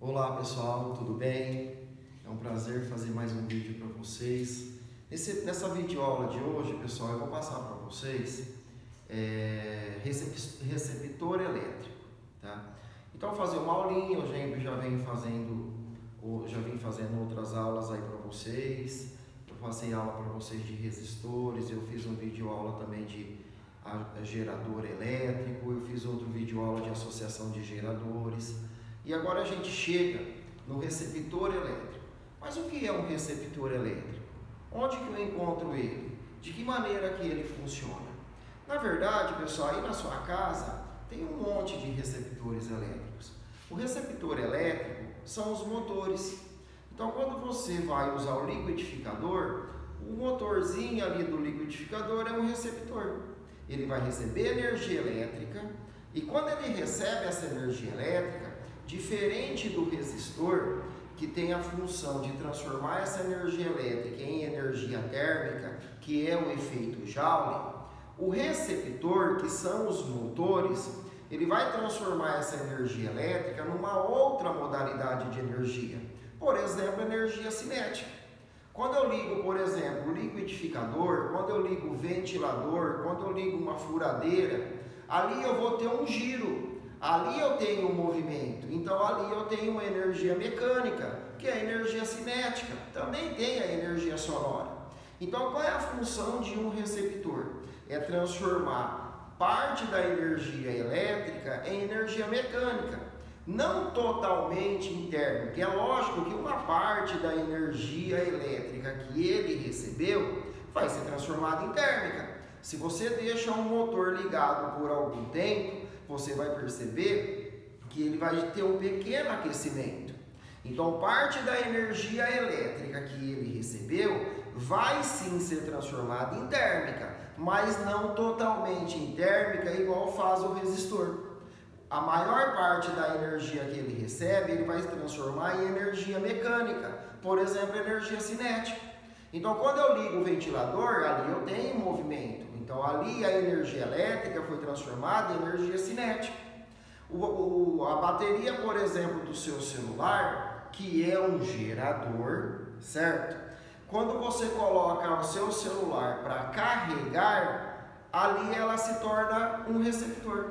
Olá pessoal, tudo bem? É um prazer fazer mais um vídeo para vocês. Nessa videoaula de hoje, pessoal, eu vou passar para vocês receptor elétrico, tá? Então, fazer uma aulinha, eu já venho fazendo outras aulas aí para vocês. Eu passei aula para vocês de resistores, eu fiz um videoaula também de gerador elétrico, eu fiz outro videoaula de associação de geradores. E agora a gente chega no receptor elétrico. Mas o que é um receptor elétrico? Onde que eu encontro ele? De que maneira que ele funciona? Na verdade, pessoal, aí na sua casa tem um monte de receptores elétricos. O receptor elétrico são os motores. Então, quando você vai usar o liquidificador, o motorzinho ali do liquidificador é um receptor. Ele vai receber energia elétrica e quando ele recebe essa energia elétrica, diferente do resistor, que tem a função de transformar essa energia elétrica em energia térmica, que é o efeito Joule, o receptor, que são os motores, ele vai transformar essa energia elétrica numa outra modalidade de energia. Por exemplo, energia cinética. Quando eu ligo, por exemplo, o liquidificador, quando eu ligo o ventilador, quando eu ligo uma furadeira, ali eu vou ter um giro. Ali eu tenho um movimento, então ali eu tenho uma energia mecânica, que é a energia cinética, também tem a energia sonora. Então qual é a função de um receptor? É transformar parte da energia elétrica em energia mecânica, não totalmente em térmica. É lógico que uma parte da energia elétrica que ele recebeu vai ser transformada em térmica. Se você deixa um motor ligado por algum tempo, você vai perceber que ele vai ter um pequeno aquecimento. Então, parte da energia elétrica que ele recebeu vai sim ser transformada em térmica, mas não totalmente em térmica igual faz o resistor. A maior parte da energia que ele recebe, ele vai transformar em energia mecânica, por exemplo, energia cinética. Então, quando eu ligo o ventilador, ali eu tenho movimento. Então, ali a energia elétrica foi transformada em energia cinética. A bateria, por exemplo, do seu celular, que é um gerador, certo? Quando você coloca o seu celular para carregar, ali ela se torna um receptor.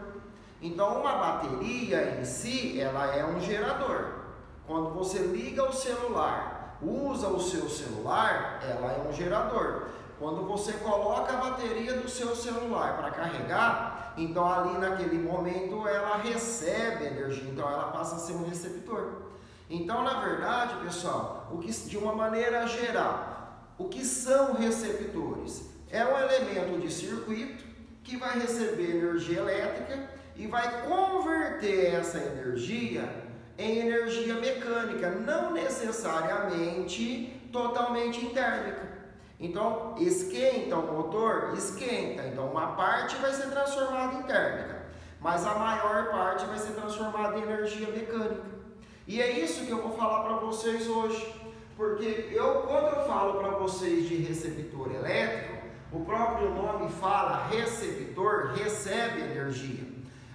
Então, uma bateria em si, ela é um gerador. Quando você liga o celular, usa o seu celular, ela é um gerador. Quando você coloca a bateria do seu celular para carregar, então ali naquele momento ela recebe energia, então ela passa a ser um receptor. Então, na verdade, pessoal, de uma maneira geral, o que são receptores? É um elemento de circuito que vai receber energia elétrica e vai converter essa energia em energia mecânica, não necessariamente totalmente em térmica. Então, esquenta o motor? Esquenta. Então, uma parte vai ser transformada em térmica, mas a maior parte vai ser transformada em energia mecânica. E é isso que eu vou falar para vocês hoje. Porque quando eu falo para vocês de receptor elétrico, o próprio nome fala receptor, recebe energia.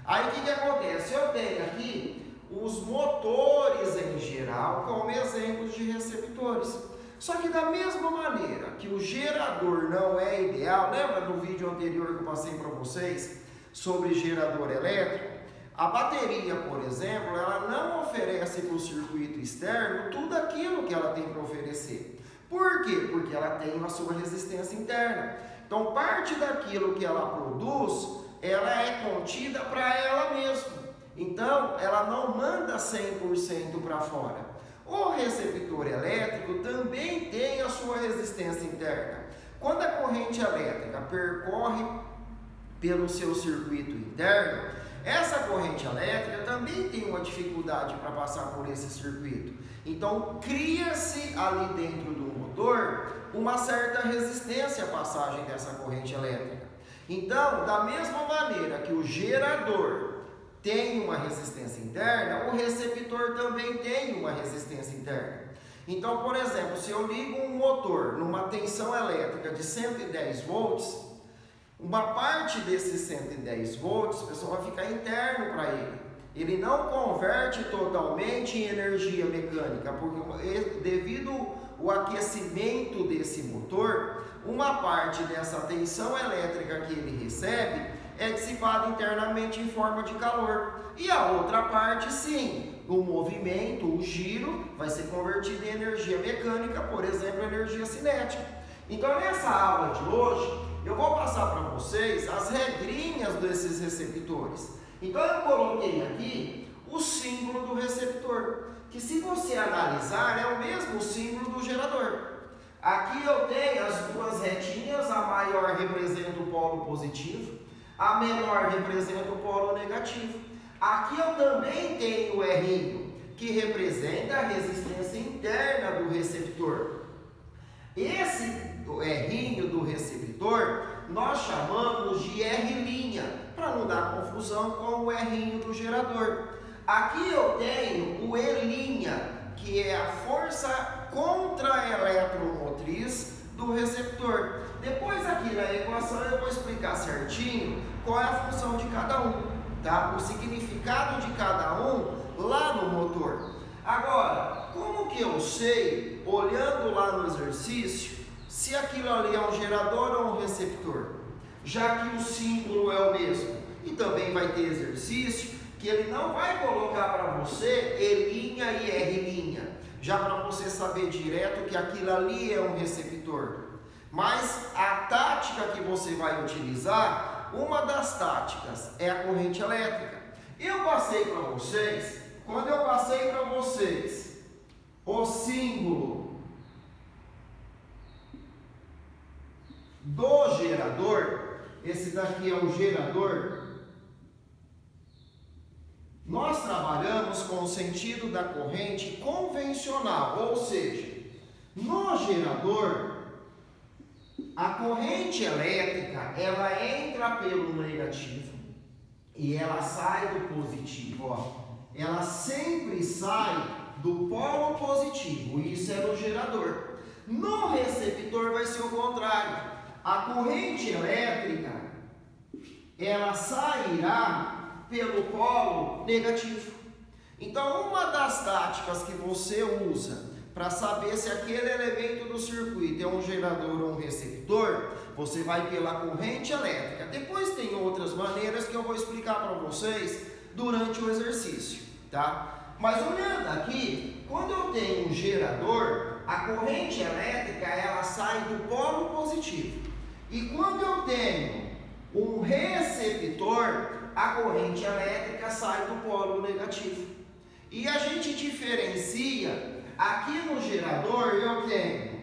Aí o que acontece? Eu tenho aqui os motores em geral como exemplos de receptores. Só que da mesma maneira que o gerador não é ideal, lembra do vídeo anterior que eu passei para vocês sobre gerador elétrico? A bateria, por exemplo, ela não oferece para o circuito externo tudo aquilo que ela tem para oferecer. Por quê? Porque ela tem a sua resistência interna. Então, parte daquilo que ela produz, ela é contida para ela mesma. Então, ela não manda 100% para fora. O receptor elétrico também tem a sua resistência interna. Quando a corrente elétrica percorre pelo seu circuito interno, essa corrente elétrica também tem uma dificuldade para passar por esse circuito. Então, cria-se ali dentro do motor uma certa resistência à passagem dessa corrente elétrica. Então, da mesma maneira que o gerador tem uma resistência interna, o receptor também tem uma resistência interna. Então, por exemplo, se eu ligo um motor numa tensão elétrica de 110 volts, uma parte desses 110 volts, pessoal, vai ficar interno para ele. ele não converte totalmente em energia mecânica, porque devido ao aquecimento desse motor, uma parte dessa tensão elétrica que ele recebe é dissipada internamente em forma de calor. E a outra parte, sim, o movimento, o giro, vai ser convertido em energia mecânica, por exemplo, energia cinética. Então, nessa aula de hoje, eu vou passar para vocês as regrinhas desses receptores. Então, eu coloquei aqui o símbolo do receptor, que se você analisar, é o mesmo símbolo do gerador. Aqui eu tenho as duas retinhas, a maior representa o polo positivo, a menor representa o polo negativo. Aqui eu também tenho o R, que representa a resistência interna do receptor. Esse R do receptor nós chamamos de R', para não dar confusão com o R do gerador. Aqui eu tenho o E', que é a força contra-eletromotriz do receptor. Depois aqui na equação eu vou explicar certinho qual é a função de cada um, tá? O significado de cada um lá no motor. Agora, como que eu sei, olhando lá no exercício, se aquilo ali é um gerador ou um receptor? Já que o símbolo é o mesmo. E também vai ter exercício que ele não vai colocar para você E' e R', já para você saber direto que aquilo ali é um receptor. Mas a tática que você vai utilizar, uma das táticas é a corrente elétrica. Eu passei para vocês, quando eu passei para vocês o símbolo do gerador, esse daqui é o gerador, nós trabalhamos com o sentido da corrente convencional, ou seja, no gerador, a corrente elétrica, ela entra pelo negativo e ela sai do positivo, ó. Ela sempre sai do polo positivo, isso é no gerador. No receptor vai ser o contrário. A corrente elétrica, ela sairá pelo polo negativo. Então, uma das táticas que você usa para saber se aquele elemento do circuito é um gerador ou um receptor, você vai pela corrente elétrica. Depois tem outras maneiras que eu vou explicar para vocês durante o exercício, tá? Mas olhando aqui, quando eu tenho um gerador, a corrente elétrica ela sai do polo positivo. E quando eu tenho um receptor, a corrente elétrica sai do polo negativo. E a gente diferencia, aqui no gerador eu tenho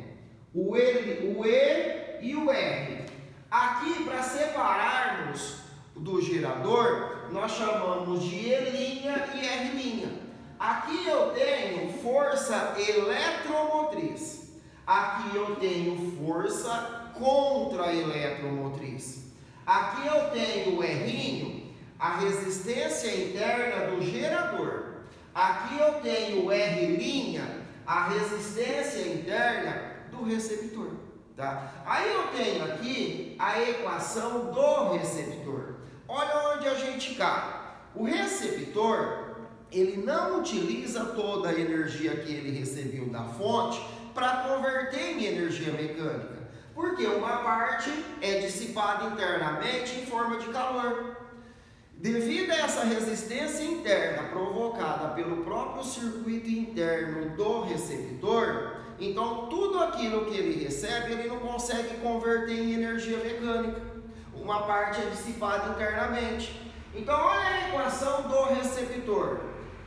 o E e o R. Aqui, para separarmos do gerador, nós chamamos de E' e R'. Aqui eu tenho força eletromotriz. Aqui eu tenho força contra-eletromotriz. Aqui eu tenho o R', a resistência interna do gerador. Aqui eu tenho o R', a resistência interna do receptor. Tá? Aí eu tenho aqui a equação do receptor. Olha onde a gente cai. O receptor, ele não utiliza toda a energia que ele recebeu da fonte para converter em energia mecânica. Porque uma parte é dissipada internamente em forma de calor. Devido a essa resistência interna provocada pelo próprio circuito interno do receptor, então tudo aquilo que ele recebe, ele não consegue converter em energia mecânica. Uma parte é dissipada internamente. Então olha a equação do receptor.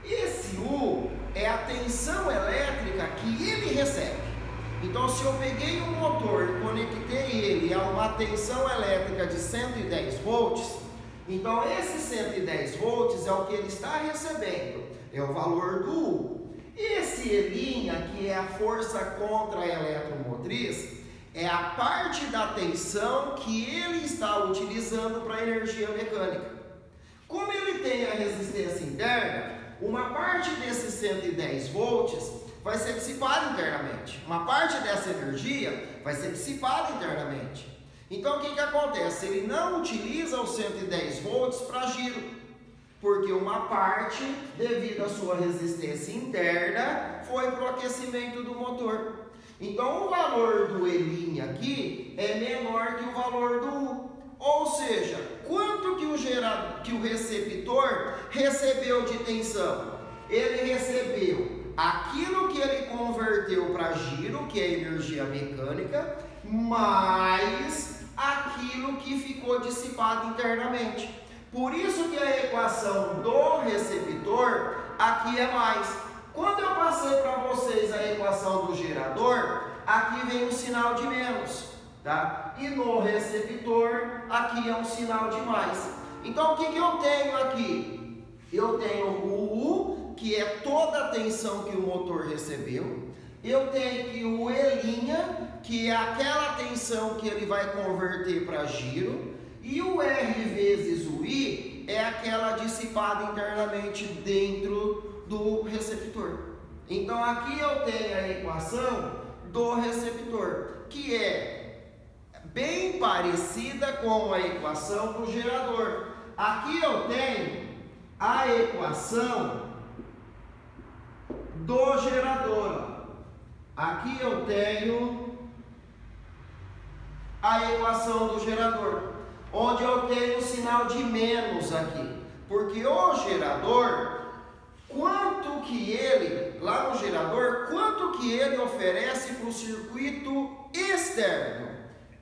Esse U é a tensão elétrica que ele recebe. Então se eu peguei um motor e conectei ele a uma tensão elétrica de 110 volts, então esse 110 volts é o que ele está recebendo, é o valor do U. Esse E', que é a força contra-eletromotriz, é a parte da tensão que ele está utilizando para energia mecânica. Como ele tem a resistência interna, uma parte desses 110 volts vai ser dissipada internamente. Uma parte dessa energia vai ser dissipada internamente. Então o que acontece? Ele não utiliza os 110 volts para giro. Porque uma parte, devido à sua resistência interna, foi para o aquecimento do motor. Então o valor do E' aqui é menor que o valor do U. Ou seja, quanto que o receptor recebeu de tensão? Ele recebeu aquilo que ele converteu para giro, que é energia mecânica, mais aquilo que ficou dissipado internamente. Por isso que a equação do receptor aqui é mais. Quando eu passei para vocês a equação do gerador, aqui vem um sinal de menos, tá? E no receptor, aqui é um sinal de mais. Então, o que eu tenho aqui? Eu tenho o U, que é toda a tensão que o motor recebeu. Eu tenho aqui o E', que é aquela tensão que ele vai converter para giro. E o R vezes o I é aquela dissipada internamente dentro do receptor. Então aqui eu tenho a equação do receptor, que é bem parecida com a equação do gerador. Aqui eu tenho a equação do gerador. Aqui eu tenho a equação do gerador, onde eu tenho o sinal de menos aqui, porque o gerador, quanto que ele, lá no gerador, quanto que ele oferece para o circuito externo?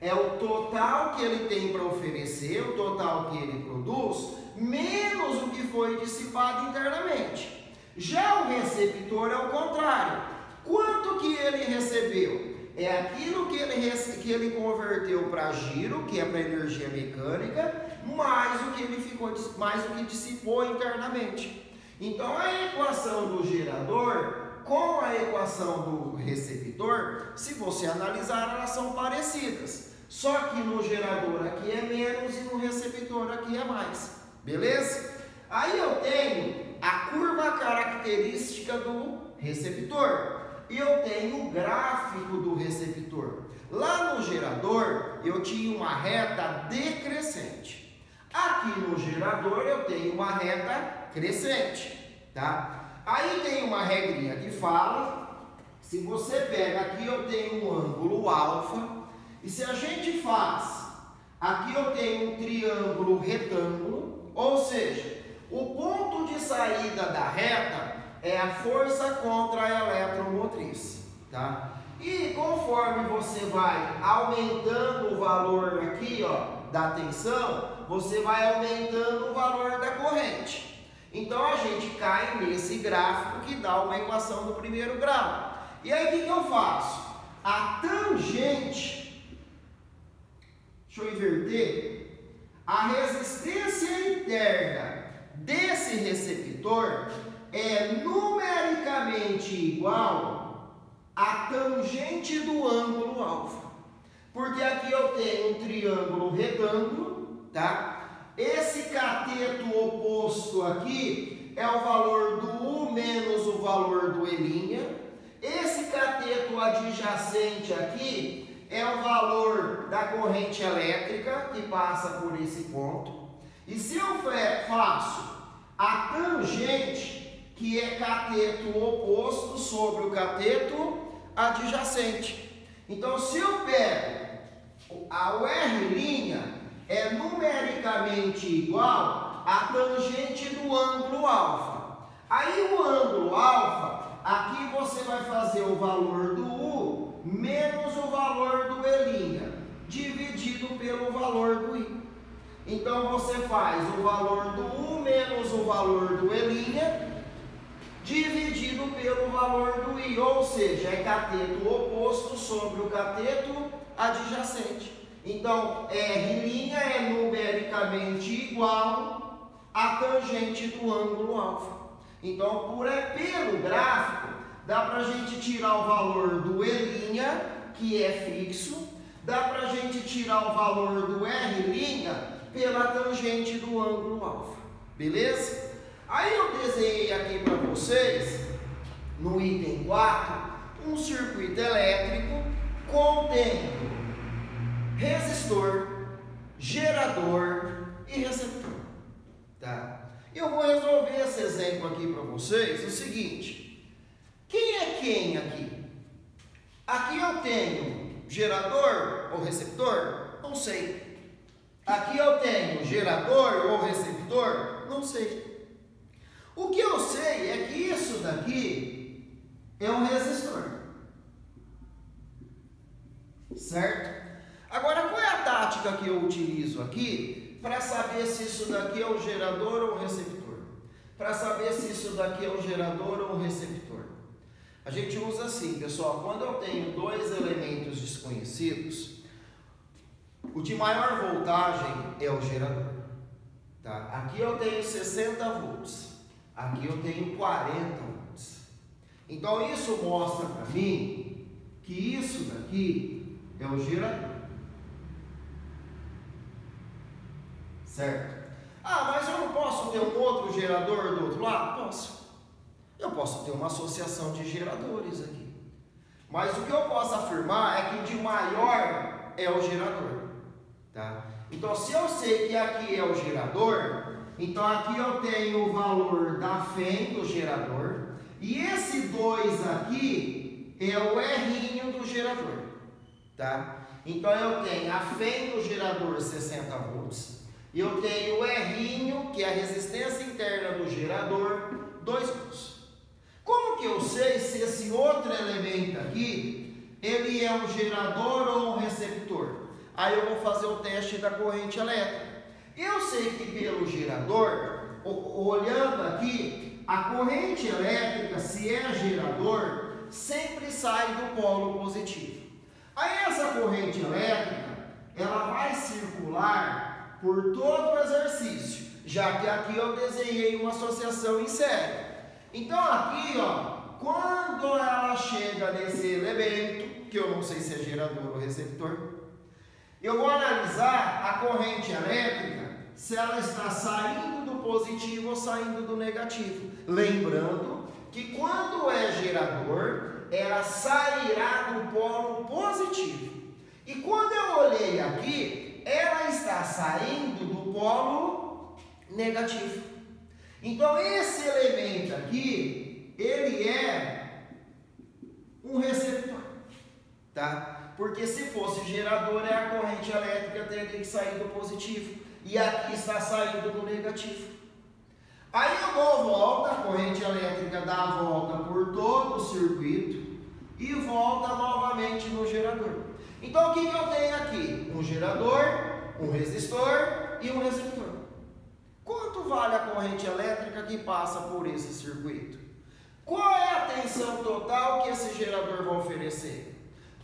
É o total que ele tem para oferecer, o total que ele produz, menos o que foi dissipado internamente. Já o receptor é o contrário. Quanto que ele recebeu? É aquilo que ele converteu para giro, que é para energia mecânica, mais o que ele ficou, mais o que dissipou internamente. Então a equação do gerador com a equação do receptor, se você analisar, elas são parecidas. Só que no gerador aqui é menos e no receptor aqui é mais. Beleza? Aí eu tenho a curva característica do receptor. E eu tenho o gráfico do receptor. Lá no gerador, eu tinha uma reta decrescente. Aqui no gerador, eu tenho uma reta crescente, tá? Aí tem uma regrinha que fala, se você pega aqui, eu tenho um ângulo alfa, e se a gente faz, aqui eu tenho um triângulo retângulo, ou seja, o ponto de saída da reta é a força contra a eletromotriz, tá? E conforme você vai aumentando o valor aqui, ó, da tensão, você vai aumentando o valor da corrente. Então a gente cai nesse gráfico que dá uma equação do primeiro grau. E aí o que eu faço? A tangente, deixa eu inverter, a resistência interna desse receptor é numericamente igual à tangente do ângulo alfa. Porque aqui eu tenho um triângulo retângulo, tá? Esse cateto oposto aqui é o valor do U menos o valor do E'. Esse cateto adjacente aqui é o valor da corrente elétrica que passa por esse ponto. E se eu faço a tangente, que é cateto oposto sobre o cateto adjacente. Então, se eu pego o R' é numericamente igual à tangente do ângulo alfa. Aí o ângulo alfa, aqui você vai fazer o valor do U menos o valor do E', dividido pelo valor do I. Então, você faz o valor do U menos o valor do E', dividido pelo valor do I, ou seja, é cateto oposto sobre o cateto adjacente. Então, R' é numericamente igual à tangente do ângulo alfa. Então, pelo gráfico, dá para a gente tirar o valor do E', que é fixo, dá para a gente tirar o valor do R' pela tangente do ângulo alfa. Beleza? Aí eu desenhei aqui para vocês, no item 4, um circuito elétrico contendo resistor, gerador e receptor. Tá? Eu vou resolver esse exemplo aqui para vocês, o seguinte, quem é quem aqui? Aqui eu tenho gerador ou receptor? Não sei. Aqui eu tenho gerador ou receptor? Não sei. O que eu sei é que isso daqui é um resistor. Certo? Agora, qual é a tática que eu utilizo aqui para saber se isso daqui é um gerador ou um receptor? Para saber se isso daqui é um gerador ou um receptor? A gente usa assim, pessoal, quando eu tenho dois elementos desconhecidos, o de maior voltagem é o gerador. Tá? Aqui eu tenho 60 volts, aqui eu tenho 40 volts. Então isso mostra para mim que isso daqui é o gerador. Certo? Ah, mas eu não posso ter um outro gerador do outro lado? Posso. Eu posso ter uma associação de geradores aqui. Mas o que eu posso afirmar é que o de maior é o gerador. Tá? Então, se eu sei que aqui é o gerador, então aqui eu tenho o valor da FEM do gerador. E esse 2 aqui é o R do gerador. Tá? Então, eu tenho a FEM do gerador 60 volts. E eu tenho o R, que é a resistência interna do gerador, 2 volts. Como que eu sei se esse outro elemento aqui, ele é um gerador ou um receptor? Aí eu vou fazer o teste da corrente elétrica. Eu sei que pelo gerador, olhando aqui, a corrente elétrica, se é gerador, sempre sai do polo positivo. Aí essa corrente elétrica, ela vai circular por todo o exercício, já que aqui eu desenhei uma associação em série. Então aqui, ó, quando ela chega nesse elemento, que eu não sei se é gerador ou receptor, eu vou analisar a corrente elétrica, se ela está saindo do positivo ou saindo do negativo. Lembrando que quando é gerador, ela sairá do polo positivo. E quando eu olhei aqui, ela está saindo do polo negativo. Então esse elemento aqui, ele é um receptor, tá? Porque se fosse gerador, a corrente elétrica teria que sair do positivo. E aqui está saindo do negativo. Aí eu dou volta, a corrente elétrica dá a volta por todo o circuito e volta novamente no gerador. Então o que eu tenho aqui? Um gerador, um resistor e um receptor. Quanto vale a corrente elétrica que passa por esse circuito? Qual é a tensão total que esse gerador vai oferecer?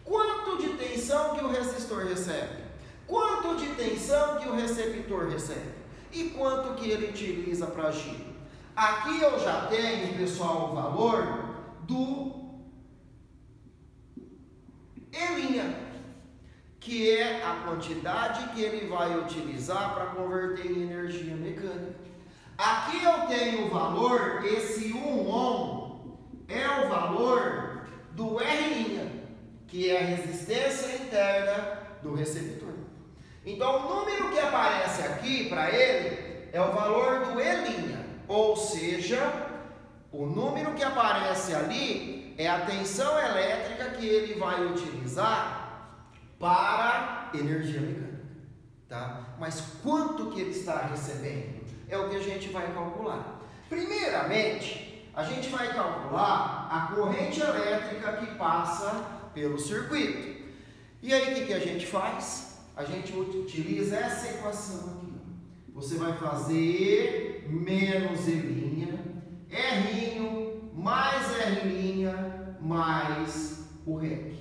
Quanto de tensão que o resistor recebe? Quanto de tensão que o receptor recebe? E quanto que ele utiliza para agir? Aqui eu já tenho, pessoal, o valor do E', que é a quantidade que ele vai utilizar para converter em energia mecânica. Aqui eu tenho o valor, esse 1 ohm é o valor do R', que é a resistência interna do receptor. Então o número que aparece aqui para ele é o valor do E', ou seja, o número que aparece ali é a tensão elétrica que ele vai utilizar para energia mecânica, tá? Mas quanto que ele está recebendo é o que a gente vai calcular. Primeiramente, a gente vai calcular a corrente elétrica que passa pelo circuito. E aí o que a gente faz? A gente utiliza essa equação aqui. Você vai fazer menos E', R' mais R' mais o REC.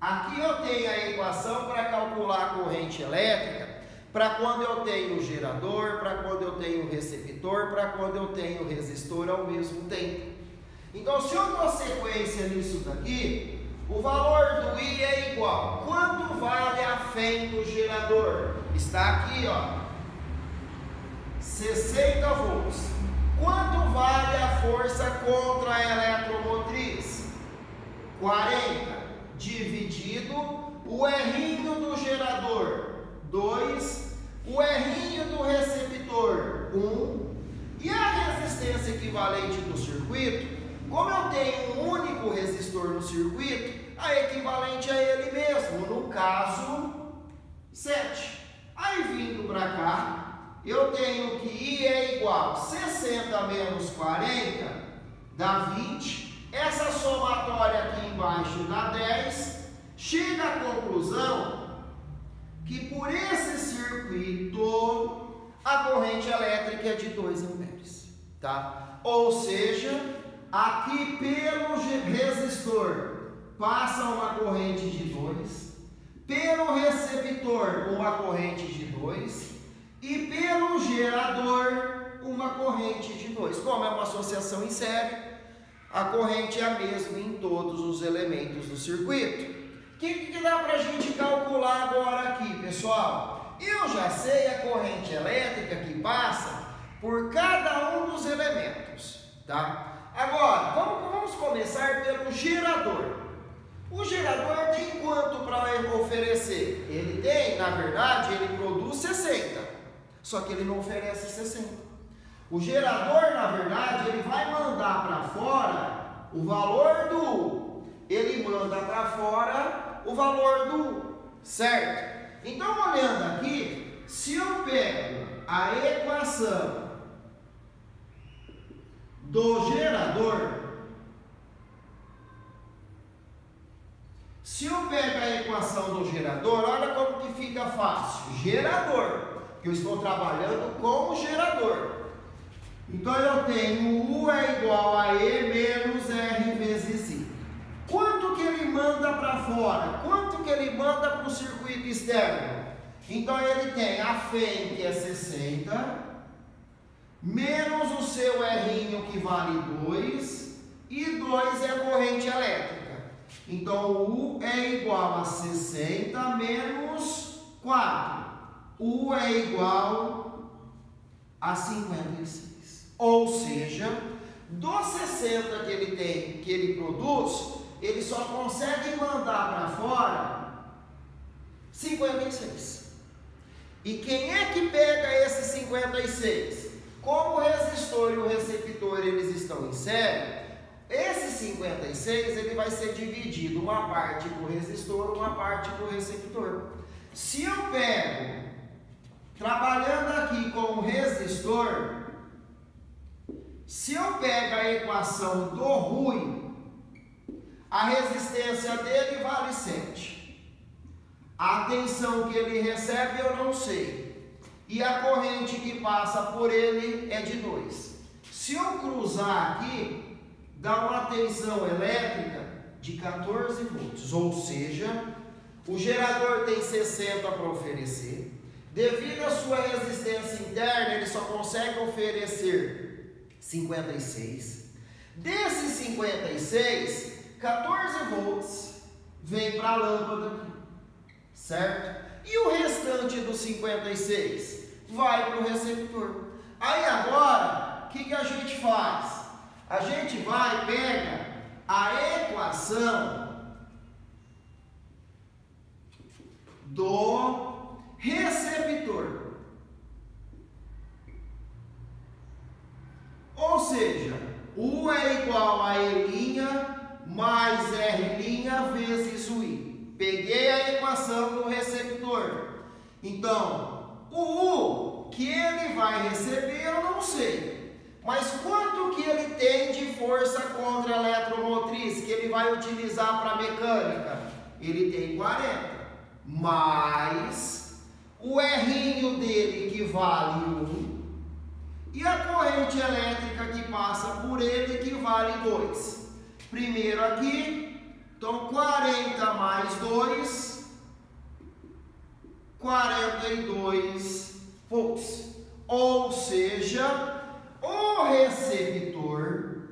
Aqui eu tenho a equação para calcular a corrente elétrica, para quando eu tenho o gerador, para quando eu tenho o receptor, para quando eu tenho o resistor ao mesmo tempo. Então, se eu dou sequência nisso daqui, o valor do I é igual. Quanto vale a FEM do gerador? Está aqui, ó, 60 volts. Quanto vale a força contra a eletromotriz? 40. Dividido o R do gerador, 2, o R do receptor, 1, E a resistência equivalente do circuito, como eu tenho um único resistor no circuito, a equivalente a ele mesmo, no caso 7. Aí vindo para cá, eu tenho que I é igual a 60 menos 40 dá 20. Essa somatória aqui embaixo dá 10. Chega à conclusão que por esse circuito a corrente elétrica é de 2 amperes, tá? Ou seja, aqui pelo resistor passa uma corrente de 2, pelo receptor uma corrente de 2 e pelo gerador uma corrente de 2. Como é uma associação em série, a corrente é a mesma em todos os elementos do circuito. O que dá para a gente calcular agora aqui, pessoal? Eu já sei a corrente elétrica que passa por cada um dos elementos, tá? Agora, vamos começar pelo gerador. O gerador tem quanto para oferecer? Ele tem, na verdade, ele produz 60, só que ele não oferece 60. O gerador, na verdade, ele vai mandar para fora o valor do U. Ele manda para fora o valor do U, certo? Então, olhando aqui, se eu pego a equação do gerador, se eu pego a equação do gerador, olha como que fica fácil. Gerador, que eu estou trabalhando com o gerador. Então eu tenho U é igual a E menos R vezes I. Quanto que ele manda para fora? Quanto que ele manda para o circuito externo? Então ele tem a FEM, que é 60, menos o seu R que vale 2, e 2 é a corrente elétrica. Então, U é igual a 60 menos 4. U é igual a 56. Ou seja, dos 60 que ele tem, que ele produz, ele só consegue mandar para fora 56. E quem é que pega esse 56? Como o resistor e o receptor eles estão em série, esse 56 ele vai ser dividido uma parte para o resistor, uma parte para o receptor. Se eu pego, trabalhando aqui com o resistor, se eu pego a equação do RUI, a resistência dele vale 7. A tensão que ele recebe eu não sei. E a corrente que passa por ele é de 2. Se eu cruzar aqui, dá uma tensão elétrica de 14 volts, ou seja, o gerador tem 60 para oferecer. Devido à sua resistência interna, ele só consegue oferecer 56. Desses 56, 14 volts vem para a lâmpada aqui, certo? E o restante dos 56 vai para o receptor. Aí agora, o que a gente faz? A gente vai, pega a equação do receptor. Ou seja, U é igual a E' mais R' vezes o I. Peguei a equação do receptor. Então, o U que ele vai receber eu não sei. Mas quanto que ele tem de força contra a eletromotriz que ele vai utilizar para a mecânica? Ele tem 40. Mais o R dele que vale 1. E a corrente elétrica que passa por ele que vale 2. Primeiro aqui, então 40 mais 2, 42 volts. Ou seja, o receptor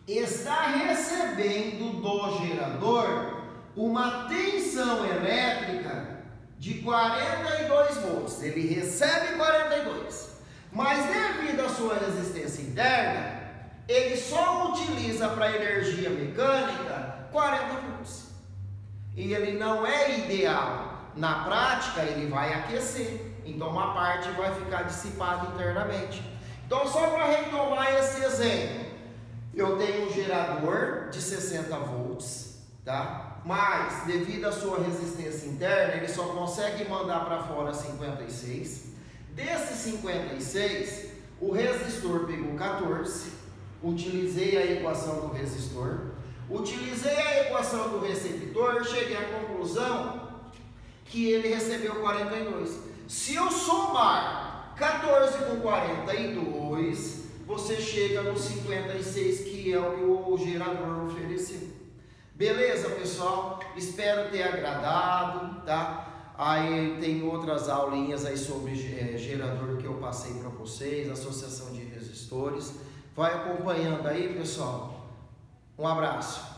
está recebendo do gerador uma tensão elétrica de 42 volts. Ele recebe 42, mas devido à sua resistência interna, ele só utiliza para energia mecânica 40 volts. E ele não é ideal. Na prática, ele vai aquecer. Então, uma parte vai ficar dissipada internamente. Então, só para retomar esse exemplo, eu tenho um gerador de 60 volts, tá? Mas, devido à sua resistência interna, ele só consegue mandar para fora 56. Desses 56, o resistor pegou 14. Utilizei a equação do resistor. Utilizei a equação do receptor, cheguei à conclusão que ele recebeu 42. Se eu somar 14 com 42, você chega no 56, que é o que o gerador ofereceu. Beleza, pessoal? Espero ter agradado, tá? Aí tem outras aulinhas aí sobre gerador que eu passei para vocês, associação de resistores. Vai acompanhando aí, pessoal. Um abraço.